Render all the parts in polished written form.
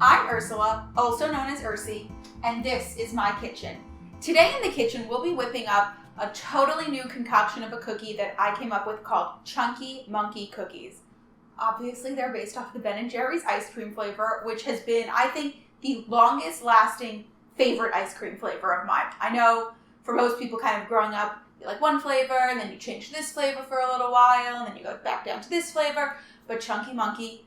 I'm Ursula, also known as Ursi, and this is my kitchen. Today in the kitchen, we'll be whipping up a totally new concoction of a cookie that I came up with called Chunky Monkey Cookies. Obviously, they're based off the Ben & Jerry's ice cream flavor, which has been, I think, the longest lasting favorite ice cream flavor of mine. I know for most people kind of growing up, you like one flavor, and then you change this flavor for a little while, and then you go back down to this flavor, but Chunky Monkey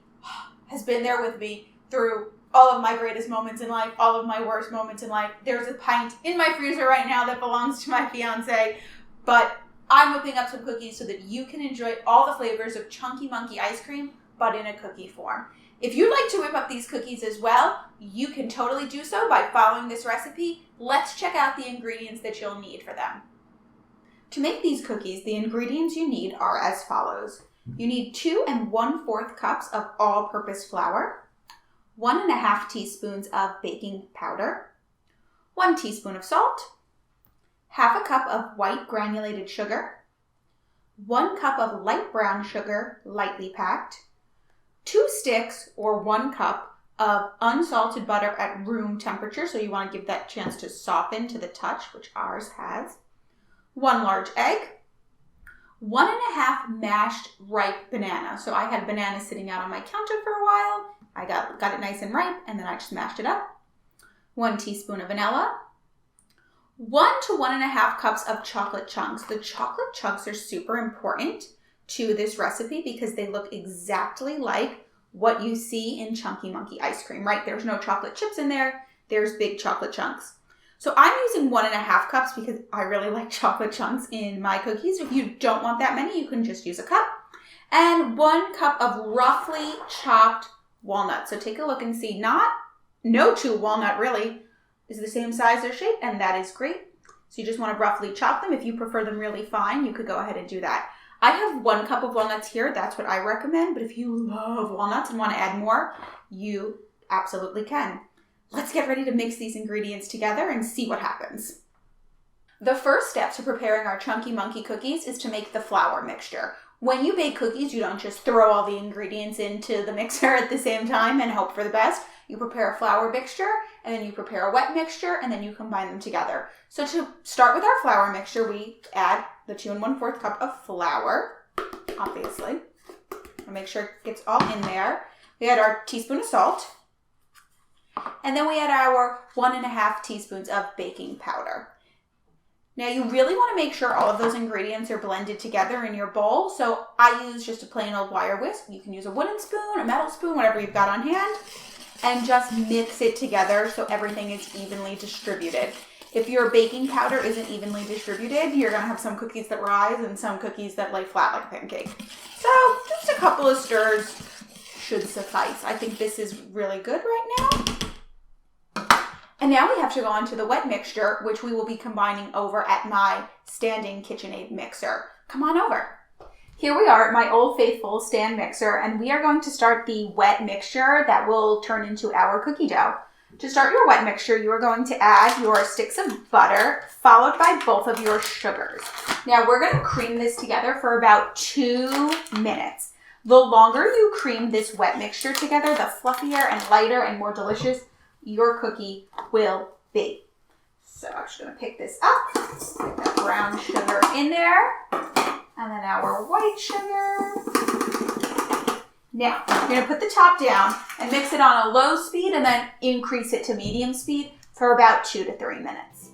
has been there with me through all of my greatest moments in life, all of my worst moments in life. There's a pint in my freezer right now that belongs to my fiance, but I'm whipping up some cookies so that you can enjoy all the flavors of Chunky Monkey ice cream, but in a cookie form. If you'd like to whip up these cookies as well, you can totally do so by following this recipe. Let's check out the ingredients that you'll need for them. To make these cookies, the ingredients you need are as follows. You need 2 1/4 cups of all-purpose flour, 1 1/2 teaspoons of baking powder, 1 teaspoon of salt, 1/2 cup of white granulated sugar, 1 cup of light brown sugar, lightly packed, 2 sticks or 1 cup of unsalted butter at room temperature, so you want to give that chance to soften to the touch, which ours has, 1 large egg, 1 1/2 mashed ripe banana. So I had banana sitting out on my counter for a while. I got it nice and ripe, and then I just mashed it up. 1 teaspoon of vanilla, 1 to 1 1/2 cups of chocolate chunks. The chocolate chunks are super important to this recipe because they look exactly like what you see in Chunky Monkey ice cream, right? There's no chocolate chips in there. There's big chocolate chunks. So I'm using 1 1/2 cups because I really like chocolate chunks in my cookies. If you don't want that many, you can just use a cup. And 1 cup of roughly chopped walnuts. So take a look and see, no 2 walnut really is the same size or shape, and that is great. So you just want to roughly chop them. If you prefer them really fine, you could go ahead and do that. I have 1 cup of walnuts here. That's what I recommend. But if you love walnuts and want to add more, you absolutely can. Let's get ready to mix these ingredients together and see what happens. The first step to preparing our Chunky Monkey cookies is to make the flour mixture. When you bake cookies, you don't just throw all the ingredients into the mixer at the same time and hope for the best. You prepare a flour mixture, and then you prepare a wet mixture, and then you combine them together. So to start with our flour mixture, we add the 2 1/4 cup of flour, obviously. And make sure it gets all in there. We add our teaspoon of salt, and then we add our 1 1/2 teaspoons of baking powder. Now you really want to make sure all of those ingredients are blended together in your bowl. So I use just a plain old wire whisk. You can use a wooden spoon, a metal spoon, whatever you've got on hand, and just mix it together so everything is evenly distributed. If your baking powder isn't evenly distributed, you're going to have some cookies that rise and some cookies that lay flat like a pancake. So just a couple of stirs should suffice. I think this is really good right now. And now we have to go on to the wet mixture, which we will be combining over at my standing KitchenAid mixer. Come on over. Here we are at my old faithful stand mixer, and we are going to start the wet mixture that will turn into our cookie dough. To start your wet mixture, you are going to add your sticks of butter, followed by both of your sugars. Now we're going to cream this together for about 2 minutes. The longer you cream this wet mixture together, the fluffier and lighter and more delicious your cookie will be. So I'm just going to pick this up, get that brown sugar in there, and then our white sugar. Now, you're going to put the top down and mix it on a low speed and then increase it to medium speed for about 2 to 3 minutes.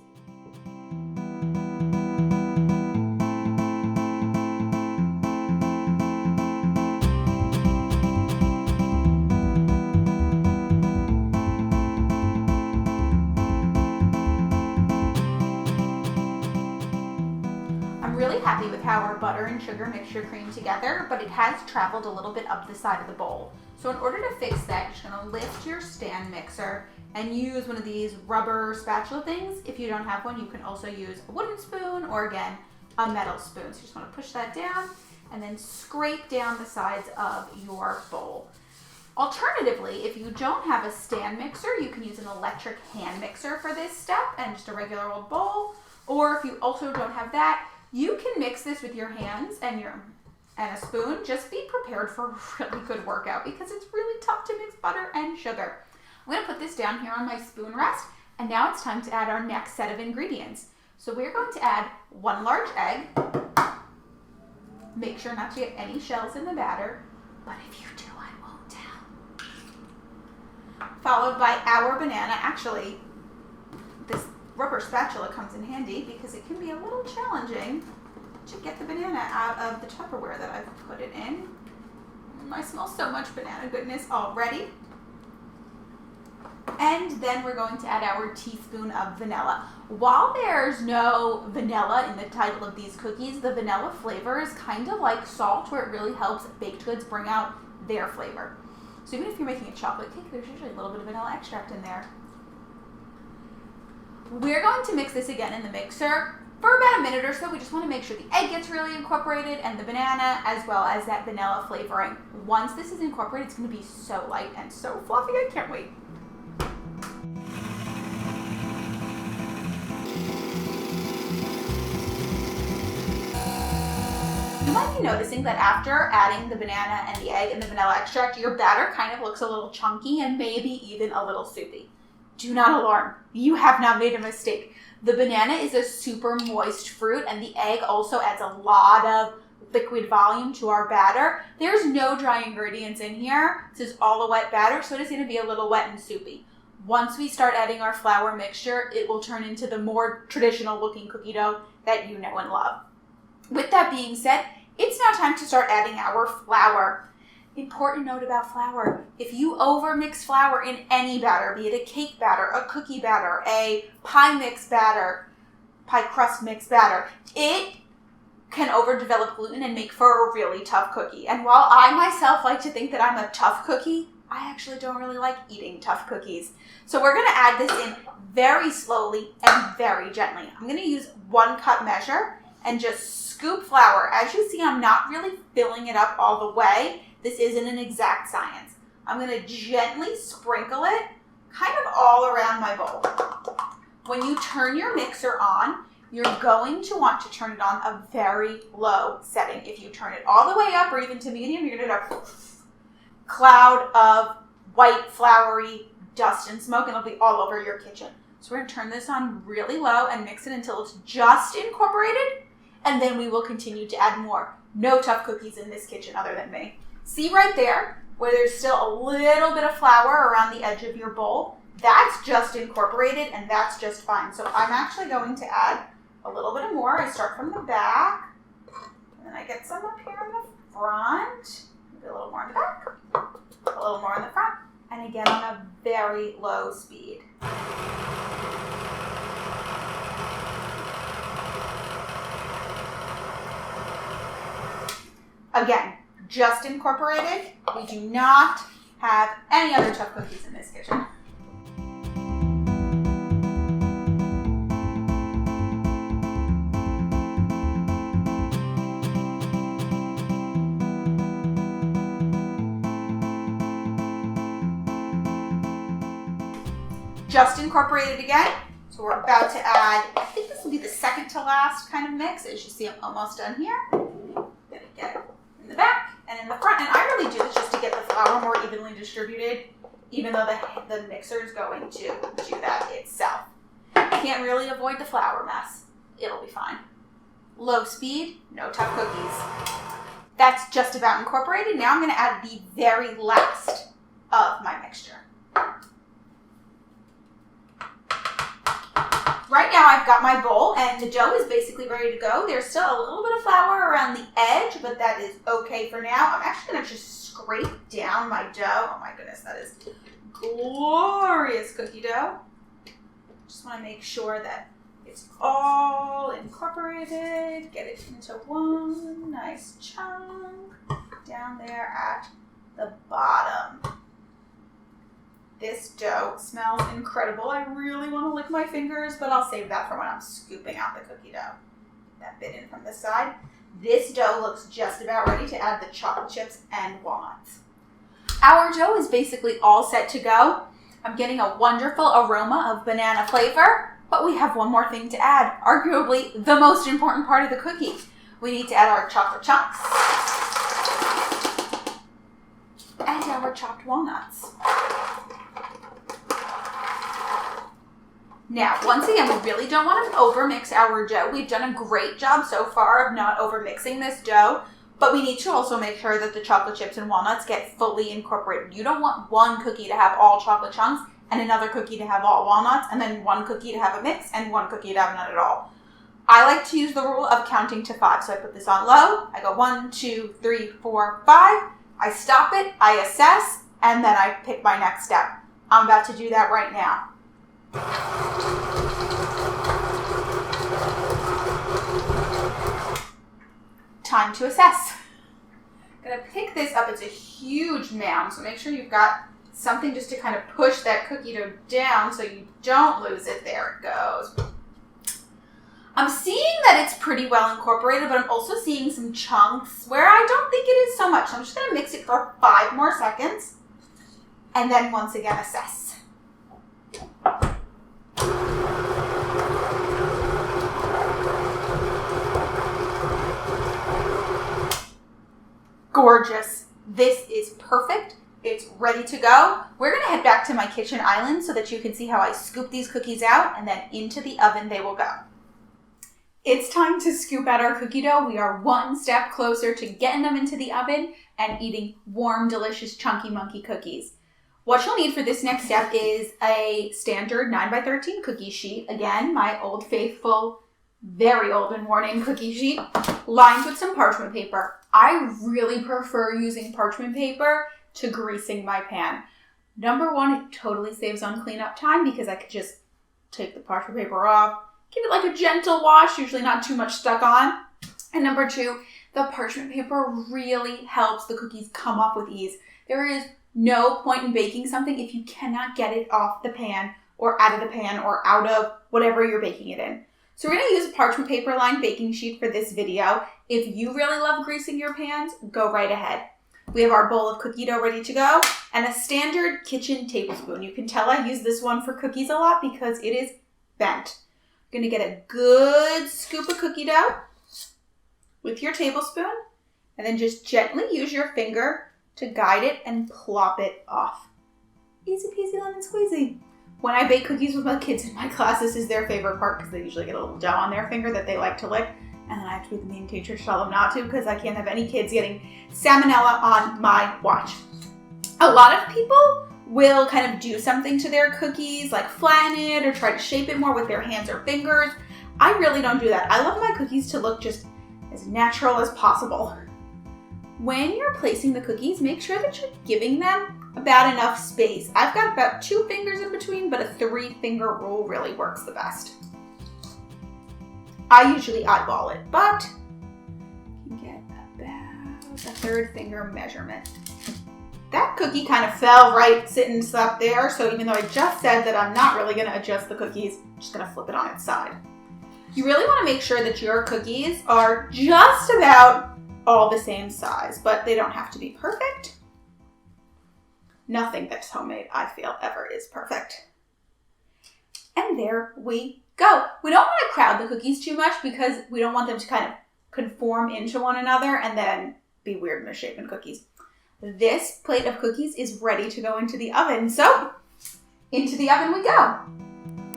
I'm really happy with how our butter and sugar mixture creamed together, but it has traveled a little bit up the side of the bowl. So in order to fix that, you're just going to lift your stand mixer and use one of these rubber spatula things. If you don't have one, you can also use a wooden spoon or, again, a metal spoon. So you just want to push that down and then scrape down the sides of your bowl. Alternatively, if you don't have a stand mixer, you can use an electric hand mixer for this step and just a regular old bowl. Or if you also don't have that, you can mix this with your hands and a spoon. Just be prepared for a really good workout because it's really tough to mix butter and sugar. I'm going to put this down here on my spoon rest, and now it's time to add our next set of ingredients. So we're going to add 1 large egg. Make sure not to get any shells in the batter, but if you do, I won't tell. Followed by our banana. Actually, this rubber spatula comes in handy because it can be a little challenging to get the banana out of the Tupperware that I've put it in. I smell so much banana goodness already. And then we're going to add our teaspoon of vanilla. While there's no vanilla in the title of these cookies, the vanilla flavor is kind of like salt, where it really helps baked goods bring out their flavor. So even if you're making a chocolate cake, there's usually a little bit of vanilla extract in there. We're going to mix this again in the mixer for about a minute or so. We just want to make sure the egg gets really incorporated and the banana, as well as that vanilla flavoring. Once this is incorporated, it's going to be so light and so fluffy. I can't wait. You might be noticing that after adding the banana and the egg and the vanilla extract, your batter kind of looks a little chunky and maybe even a little soupy. Do not alarm. You have not made a mistake. The banana is a super moist fruit, and the egg also adds a lot of liquid volume to our batter. There's no dry ingredients in here. This is all a wet batter, so it is going to be a little wet and soupy. Once we start adding our flour mixture, it will turn into the more traditional looking cookie dough that you know and love. With that being said, it's now time to start adding our flour. Important note about flour: if you overmix flour in any batter, be it a cake batter, a cookie batter, a pie mix batter, pie crust mix batter, it can overdevelop gluten and make for a really tough cookie. And while I myself like to think that I'm a tough cookie, I actually don't really like eating tough cookies. So we're going to add this in very slowly and very gently. I'm going to use 1 cup measure and just scoop flour. As you see, I'm not really filling it up all the way. This isn't an exact science. I'm going to gently sprinkle it kind of all around my bowl. When you turn your mixer on, you're going to want to turn it on a very low setting. If you turn it all the way up or even to medium, you're going to get a cloud of white, floury dust and smoke, and it'll be all over your kitchen. So we're going to turn this on really low and mix it until it's just incorporated, and then we will continue to add more. No tough cookies in this kitchen other than me. See right there where there's still a little bit of flour around the edge of your bowl? That's just incorporated, and that's just fine. So I'm actually going to add a little bit more. I start from the back, and then I get some up here in the front, maybe a little more in the back, a little more in the front, and again on a very low speed. Again, just incorporated. We do not have any other tough cookies in this kitchen. Just incorporated again. So we're about to add, I think this will be the second to last kind of mix. As you see, I'm almost done here. Gonna get it in the back and in the front. And I really do this just to get the flour more evenly distributed, even though the mixer is going to do that itself. Can't really avoid the flour mess. It'll be fine. Low speed, no tough cookies. That's just about incorporated. Now I'm going to add the very last of my mixture. Right now I've got my bowl and the dough is basically ready to go. There's still a little bit of flour around the edge, but that is okay for now. I'm actually going to just scrape down my dough. Oh my goodness, that is glorious cookie dough. Just want to make sure that it's all incorporated. Get it into one nice chunk down there at the bottom. This dough smells incredible. I really want to lick my fingers, but I'll save that for when I'm scooping out the cookie dough. That bit in from the side. This dough looks just about ready to add the chocolate chips and walnuts. Our dough is basically all set to go. I'm getting a wonderful aroma of banana flavor, but we have one more thing to add, arguably the most important part of the cookie. We need to add our chocolate chunks and our chopped walnuts. Now, once again, we really don't want to overmix our dough. We've done a great job so far of not overmixing this dough, but we need to also make sure that the chocolate chips and walnuts get fully incorporated. You don't want one cookie to have all chocolate chunks and another cookie to have all walnuts, and then one cookie to have a mix and one cookie to have none at all. I like to use the rule of counting to 5. So I put this on low, I go 1, 2, 3, 4, 5. I stop it, I assess, and then I pick my next step. I'm about to do that right now. Time to assess. I'm gonna pick this up. It's a huge mound, so make sure you've got something just to kind of push that cookie dough down so you don't lose it. There it goes. I'm seeing that it's pretty well incorporated, but I'm also seeing some chunks where I don't think it is so much. So I'm just gonna mix it for 5 more seconds and then once again assess. Gorgeous. This is perfect. It's ready to go. We're going to head back to my kitchen island so that you can see how I scoop these cookies out, and then into the oven they will go. It's time to scoop out our cookie dough. We are one step closer to getting them into the oven and eating warm, delicious Chunky Monkey cookies. What you'll need for this next step is a standard 9x13 cookie sheet. Again, my old faithful, very old and worn-in cookie sheet, lined with some parchment paper. I really prefer using parchment paper to greasing my pan. Number 1, it totally saves on cleanup time because I could just take the parchment paper off, give it like a gentle wash, usually not too much stuck on. And number 2, the parchment paper really helps the cookies come off with ease. There is no point in baking something if you cannot get it off the pan or out of the pan or out of whatever you're baking it in. So we're going to use a parchment paper lined baking sheet for this video. If you really love greasing your pans, go right ahead. We have our bowl of cookie dough ready to go and a standard kitchen tablespoon. You can tell I use this one for cookies a lot because it is bent. You're going to get a good scoop of cookie dough with your tablespoon and then just gently use your finger to guide it and plop it off. Easy peasy lemon squeezy. When I bake cookies with my kids in my class, this is their favorite part because they usually get a little dough on their finger that they like to lick. And then I have to be the mean teacher to tell them not to because I can't have any kids getting salmonella on my watch. A lot of people will kind of do something to their cookies, like flatten it or try to shape it more with their hands or fingers. I really don't do that. I love my cookies to look just as natural as possible. When you're placing the cookies, make sure that you're giving them about enough space. I've got about 2 fingers in between, but a 3-finger rule really works the best. I usually eyeball it, but you can get about a 3rd finger measurement. That cookie kind of fell right sitting up there, so even though I just said that I'm not really going to adjust the cookies, I'm just going to flip it on its side. You really want to make sure that your cookies are just about all the same size, but they don't have to be perfect. Nothing that's homemade, I feel, ever is perfect. And there we go. We don't want to crowd the cookies too much because we don't want them to kind of conform into one another and then be weird misshapen cookies. This plate of cookies is ready to go into the oven, so into the oven we go.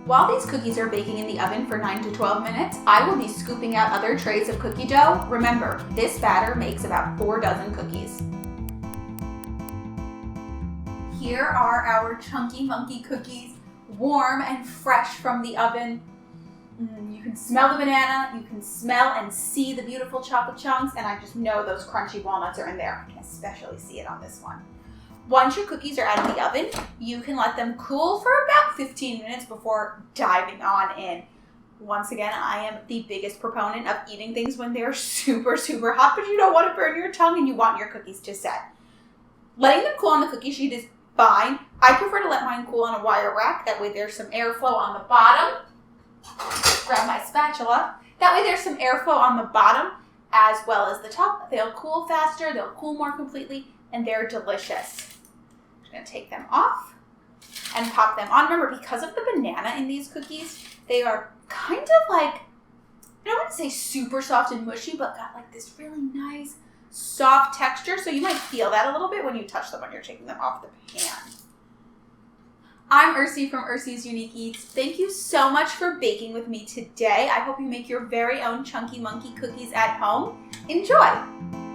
While these cookies are baking in the oven for 9 to 12 minutes, I will be scooping out other trays of cookie dough. Remember, this batter makes about 4 dozen cookies. Here are our Chunky Monkey cookies, warm and fresh from the oven. You can smell the banana, you can smell and see the beautiful chocolate chunks, and I just know those crunchy walnuts are in there. I can especially see it on this one. Once your cookies are out of the oven, you can let them cool for about 15 minutes before diving on in. Once again, I am the biggest proponent of eating things when they're super, super hot, but you don't want to burn your tongue and you want your cookies to set. Letting them cool on the cookie sheet is fine. I prefer to let mine cool on a wire rack. That way there's some airflow on the bottom. Grab my spatula. That way there's some airflow on the bottom as well as the top. They'll cool faster, they'll cool more completely, and they're delicious. I'm going to take them off and pop them on. Remember, because of the banana in these cookies, they are kind of like, I don't want to say super soft and mushy, but got like this really nice soft texture. So you might feel that a little bit when you touch them when you're taking them off the pan. I'm Ursi from Ursi's Unique Eats. Thank you so much for baking with me today. I hope you make your very own Chunky Monkey cookies at home. Enjoy!